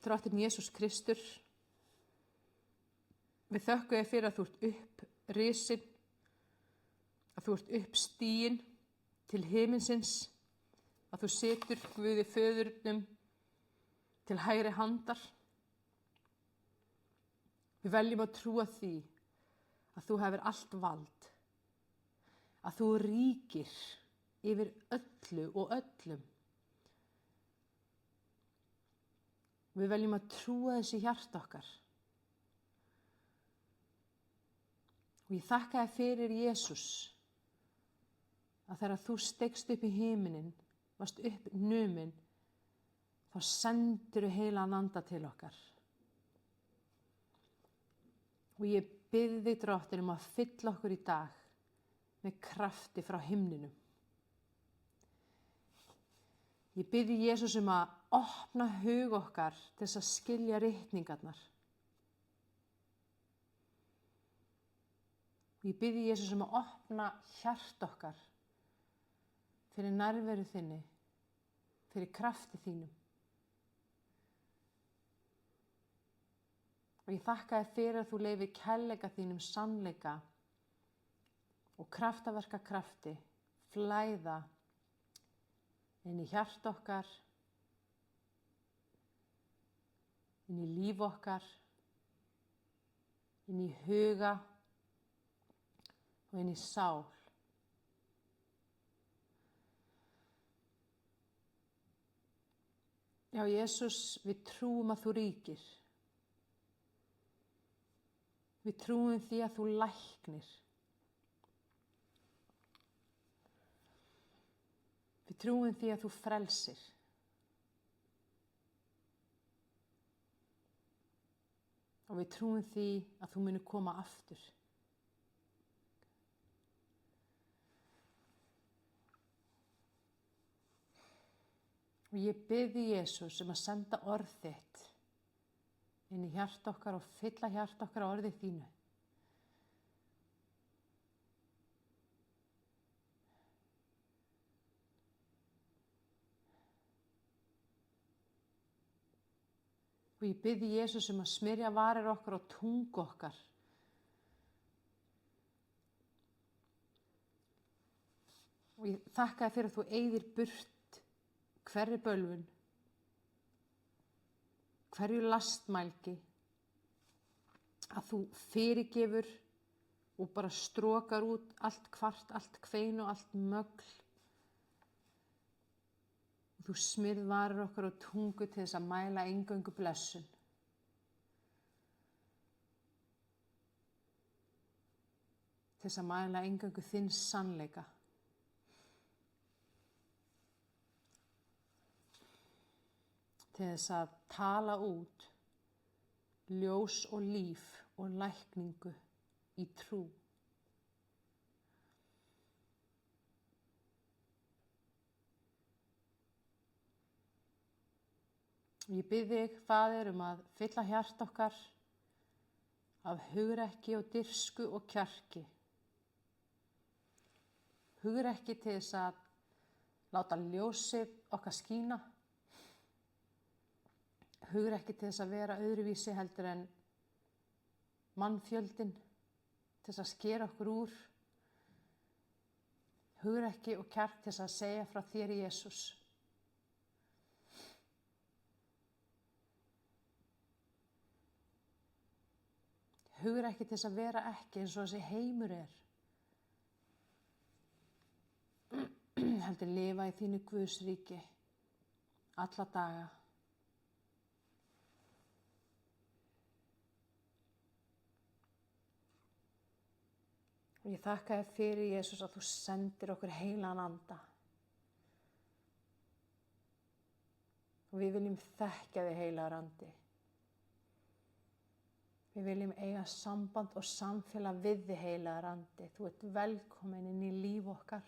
drottinn Jesús Kristur, við þökkum þér fyrir að þú ert upprisin, að þú ert uppstiginn til himinsins, að þú situr Guði föðurnum til hægri handar. Við veljum að trúa því að þú hefur allt vald, að þú ríkir yfir öllu og öllum. Við veljum að trúa þessi hjarta okkar. Og ég þakka þér fyrir Jesús, að þegar þú stegst upp í himinin, varst uppnumin, þá sendirðu heilagan anda til okkar. Og ég bið þig, drottinn, að fylla okkur í dag með krafti frá himninum. Ég bið þig, Jesús, að opna hug okkar til þess að skilja ritningarnar. Og ég bið þig, Jesús, að opna hjart okkar fyrir nærveru þinni, fyrir krafti þínum. Og ég þakka þér fyrir að þú leyfir kærleika þínum sannleika og kraftaverka krafti flæða inn í hjart okkar, inn í líf okkar, inn í huga og inn í sál. Já, Jesús, við trúum að þú ríkir. Við trúum því að þú læknir. Við trúum því að þú frelsir. Og við trúum því að þú munir koma aftur. Og ég bið þig, Jesús, að senda orð þitt inn í hjarta okkar og fylla hjarta okkar á orði þínu. Og ég bið þig, Jesús, að smyrja varir okkar og tungu okkar. Og ég þakka þér fyrir að þú eyðir burt hverri bölvun, hverju lastmælgi, að þú fyrirgefur og bara strókar út allt kvart, allt kvein og allt mögl. Og þú smyrð varir okkar og tungu til þess að mæla eingöngu blessun. Til þess að mæla eingöngu þinn sannleika. Til þess að tala út ljós og líf og lækningu í trú. Ég bið þig, Faðir, að fylla hjarta okkar af hugrekki og dirfsku og kjarki. Hugrekki til þess að láta ljósið okkar skína. Hugrekki til þess að vera öðruvísi heldur en mannfjöldin, til þess að skera okkur úr. Hugrekki og kjark til þess að segja frá þér, Jesús. Hugrekki til þess að vera ekki eins og þessi heimur er. Heldur lifa í þínu Guðsríki alla daga. Og ég þakka þér fyrir, Jesús, að þú sendir okkur heilagan anda. Og við viljum þekkja þig, heilagur andi. Við viljum eiga samband og samfélag við þig, heilagur andi. Þú ert velkomin inn í líf okkar.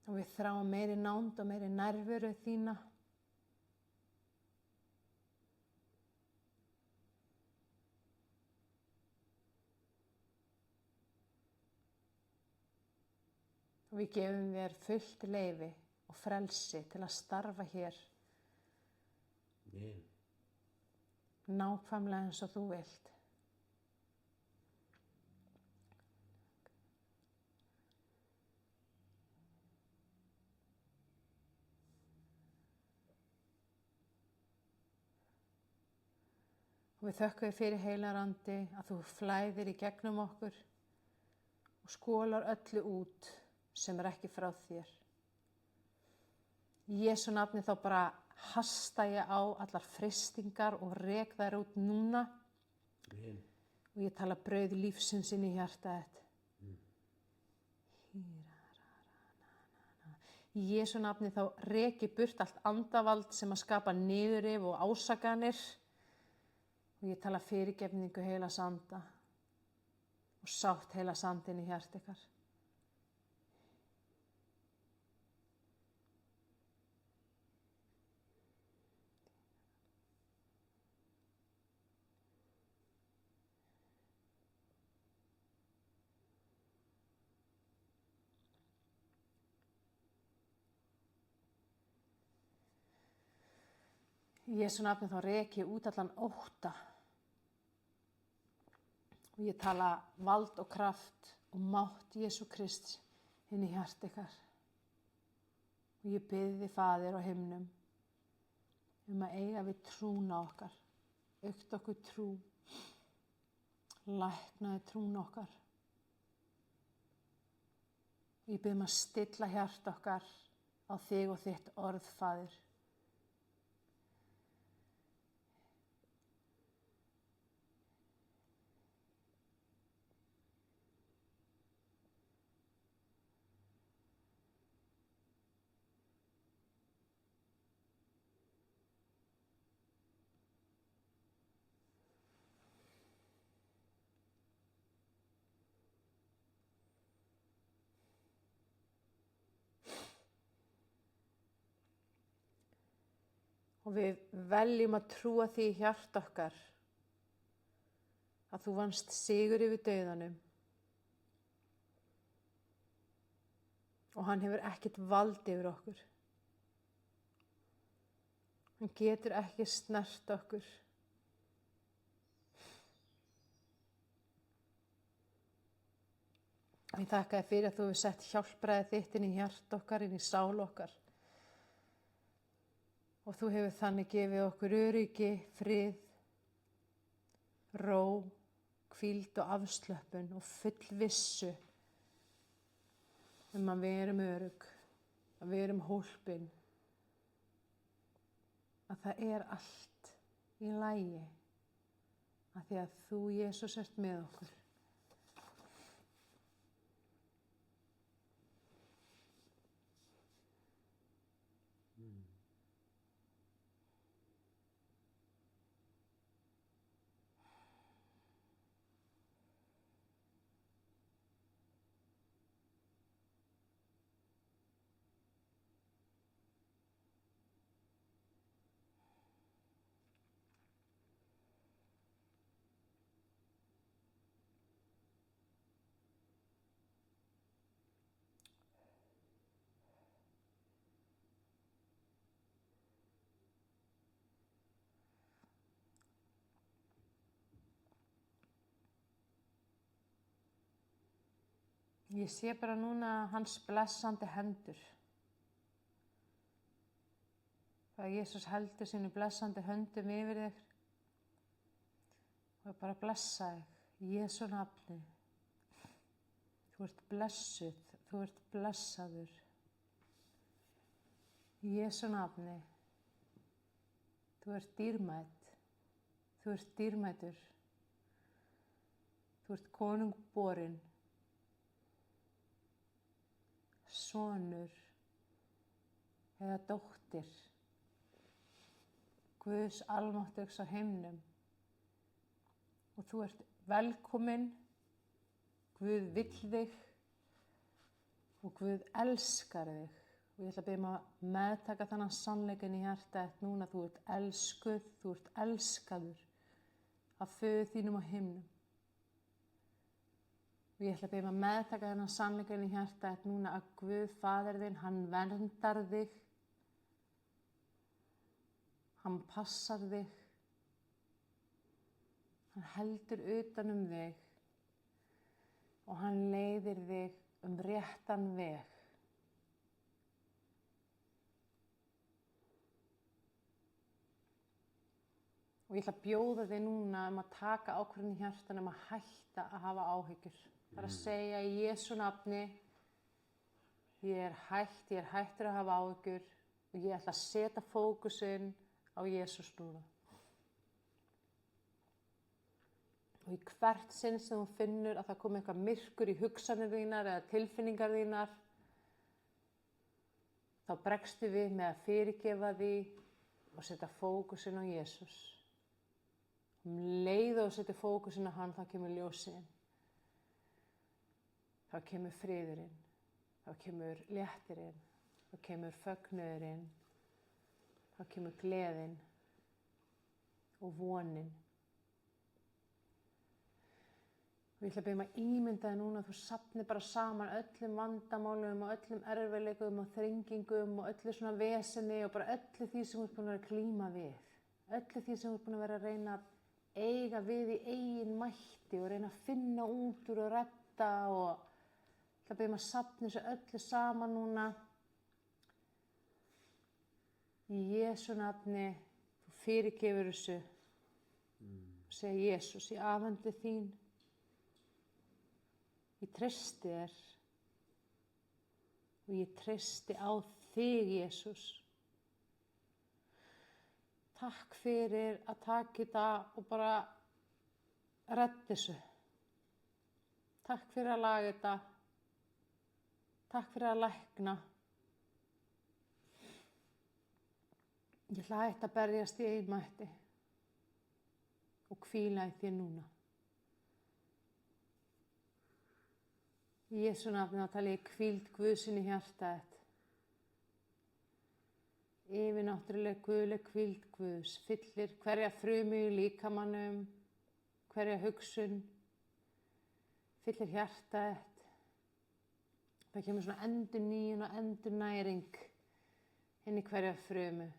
Og við þráum meiri nánd og meiri nærveru þína. Og við gefum þér fullt leyfi og frelsi til að starfa hér Amen. nákvæmlega eins og þú vilt. Og við þökkum þér fyrir, heilagur andi, að þú flæðir í gegnum okkur og skólar öllu út sem ekki frá þér. Í Jesú nafni þá bara hasta ég á allar freistingar og rek þær út núna. Amen. Og ég tala brauð lífsins inn í hjarta þetta. Í Jesú nafni þá rek ég burt allt andavald sem að skapa niðurrif og ásakanir. Og ég tala fyrirgefningu heilags anda og sátt heilags andinn í hjarta ykkar. Í Jesú nafni þá rek ég út allan ótta. Og ég tala vald og kraft og mátt Jesú Krists inn í hjarta ykkar. Og ég bið þig, Faðir á himnum, að eiga við trúna okkar, aukt okkur trú, læknaði trúna okkar. Ég bið að stilla hjarta okkar á þig og þitt orð, Faðir. Og við veljum að trúa því í hjarta okkar að þú vannst sigur yfir dauðanum og hann hefur ekkert vald yfir okkur. Hann getur ekki snert okkur. Ég þakka þér fyrir að þú hefur sett hjálpræðið þitt inn í hjarta okkar, inn í sál okkar. Og þú hefur þannig gefið okkur öryggi, frið, ró, hvíld og afslöppun og full vissu að við erum örugg, að við erum hólpin, að það er allt í lagi, að því að þú, Jesús, ert með okkur. Ég sé bara núna hans blessandi hendur. Það Jesús heldur sínu blessandi höndum yfir þig og bara blessa þig í Jesú nafni. Þú ert blessuð, þú ert blessaður. Í Jesú nafni. Þú ert dýrmæt, þú ert dýrmætur. Þú ert konungborinn. Sonur eða dóttir Guðs almáttugs á himnum og þú ert velkomin, Guð vill þig og Guð elskar þig og ég ætla að biðja að meðtaka þennan sannleikann í hjarta núna. Þú ert elskuð, þú ert elskaður af föður þínum á himnum Og ég ætla að biðja að meðtaka þennan sannleika inn í hjarta þetta núna að Guð, Faðir þinn, hann verndar þig. Hann passar þig. Hann heldur utan þig og hann leiðir þig réttan veg. Og ég ætla að bjóða þig núna að taka ákvörðun í hjartanum að hætta að hafa áhyggjur. Það er að segja í Jesú nafni, ég er hættur að hafa áhyggjur og ég ætla að setja fókusinn á Jesús núna. Og í hvert sinn sem þú finnur að það komi eitthvað myrkur í hugsanir þínar eða tilfinningar þínar, þá bregstu við með að fyrirgefa því og setja fókusinn á Jesús. Leið og setja fókusinn á hann, þá kemur ljósið. Þá kemur friðurinn, þá kemur léttirinn, þá kemur fögnuðurinn, þá kemur gleðin og vonin. Og ég ætla að biðja að ímynda þig núna að þú safnir bara saman öllum vandamálum og öllum erfiðleikum og þrengingum og öllu svona veseni og bara öllu því sem þú ert búin að vera að glíma við. Öllu því sem þú ert búin að vera að reyna að eiga við í eigin mætti og reyna að finna út úr og redda og ég ætla að biðja að safna þessu öllu saman núna. Í Jesú nafni, þú fyrirgefur þessu. Segja Jesús, ég afhendi þín. Ég treysti þér og ég treysti á þig, Jesús. Takk fyrir að taka þetta og bara redda þessu. Takk fyrir að laga þetta. Takk fyrir að lækna. Ég ætla að hætta að berjast í eigin mætti og hvíla í þér núna. Í Jesú nafni þá tala ég hvíld Guðs inn í hjarta þitt. Yfirnáttúruleg guðleg hvíld Guðs fyllir hverja frumu í líkamanum, hverja hugsun, fyllir hjarta þitt. Það kemur svona endurnýjun og endurnæring inn í hverja frumu.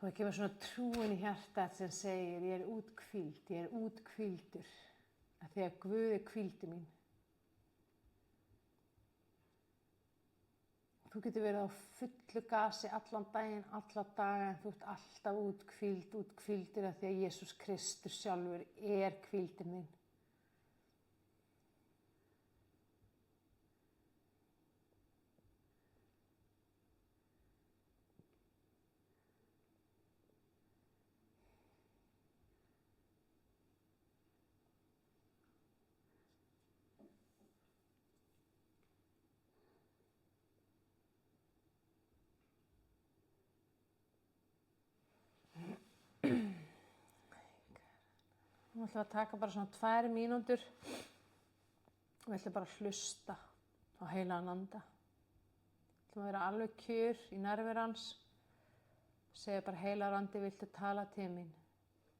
Og það kemur svona trúin í hjarta þitt sem segir ég er úthvíld, ég er úthvíldur. Af því að Guð er hvíldu mín. Þú getur verið á fullu gasi allan daginn, alla daga, en þú ert alltaf úthvíldur af því að Jesús Kristur sjálfur er hvíldin þín. Nú ætlum við að taka bara svona 2 mínútur og við ætlum bara að hlusta á heilagan anda. Við ætlum að vera alveg kjur í nærveru hans. Segja bara heilagur andi, viltu tala til mín?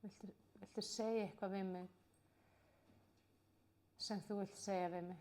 Viltu segja eitthvað við mig sem þú vilt segja við mig?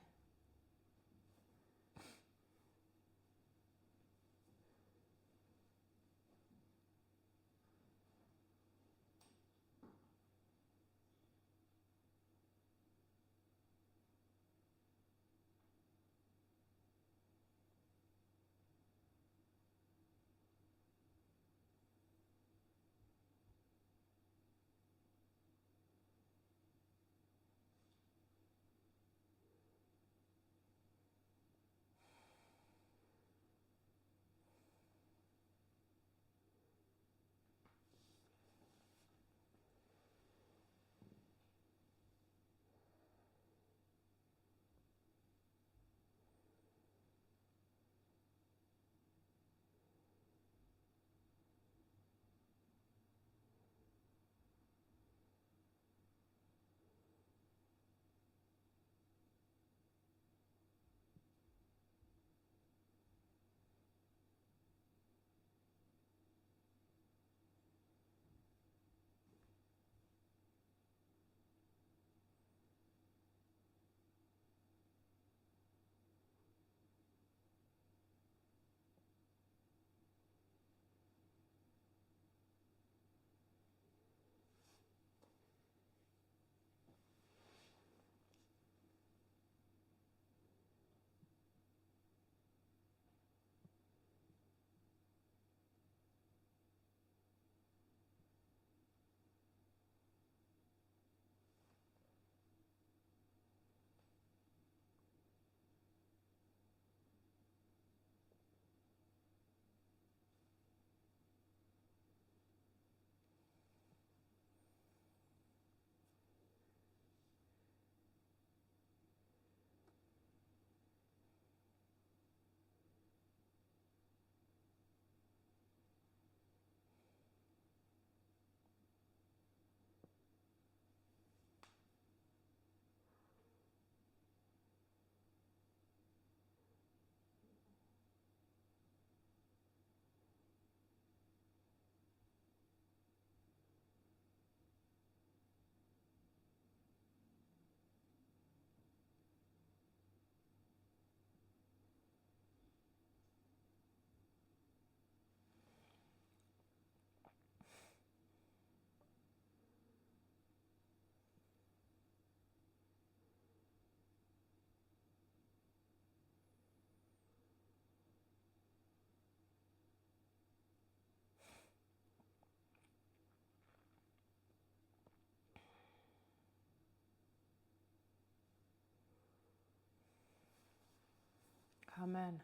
Amen.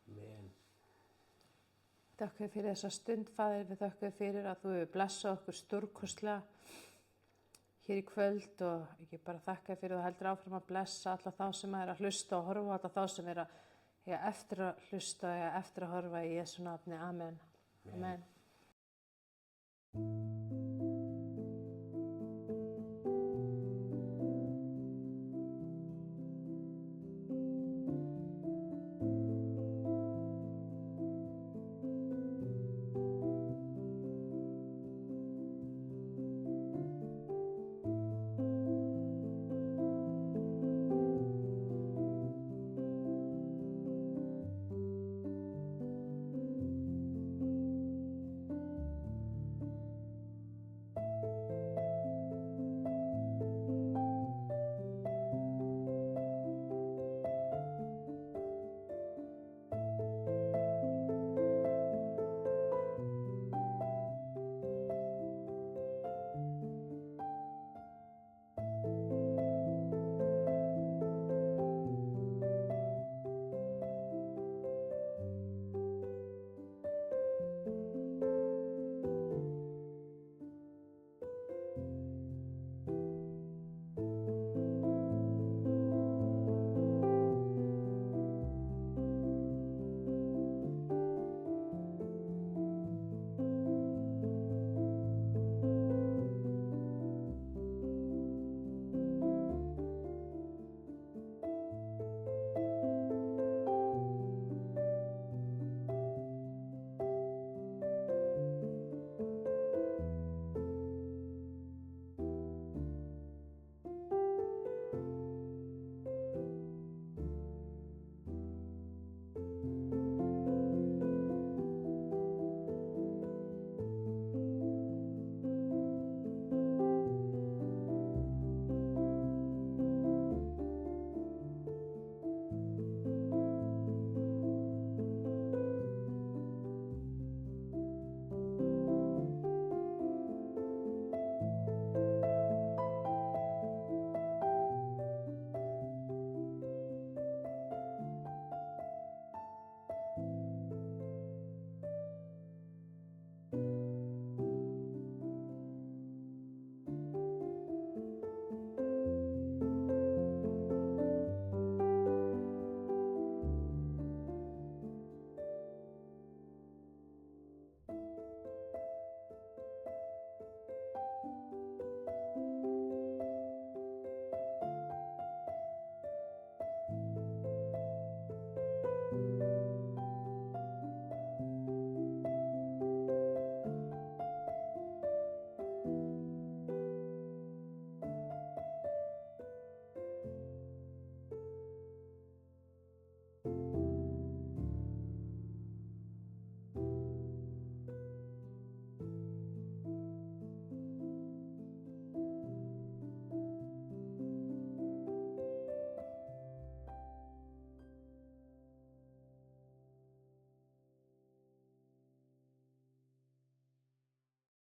Amen. Þakka þér fyrir þessa stund, Faðir, við þakka þér fyrir að þú hefur blessað okkur stórkostlega hér í kvöld og ekki bara þakka þér fyrir að þú heldur áfram að blessa alla þá sem er að hlusta og horfa, alla þá sem er að eiga eftir að hlusta og eiga eftir að horfa í Jesú nafni. Amen. Amen.